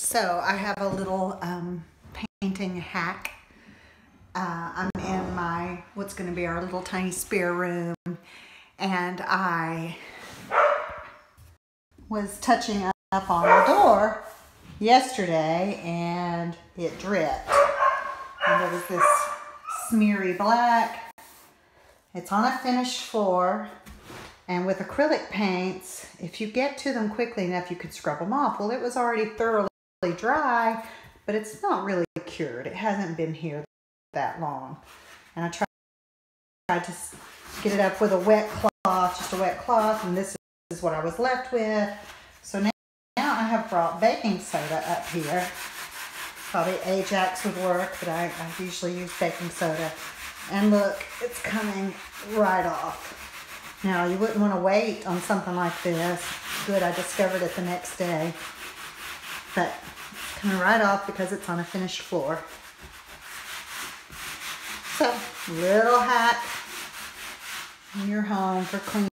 So I have a little painting hack. I'm in my, what's going to be our little tiny spare room, and I was touching up on the door yesterday and it dripped. And there was this smeary black. It's on a finished floor, and with acrylic paints, if you get to them quickly enough, you could scrub them off. Well, it was already thoroughly dry, but it's not really cured. It hasn't been here that long. And I tried to get it up with a wet cloth, just a wet cloth, and this is what I was left with. So now I have brought baking soda up here. Probably Ajax would work, but I usually use baking soda. And look, it's coming right off. Now, you wouldn't want to wait on something like this. Good, I discovered it the next day. But it's coming right off because it's on a finished floor. So, little hack in your home for cleaning.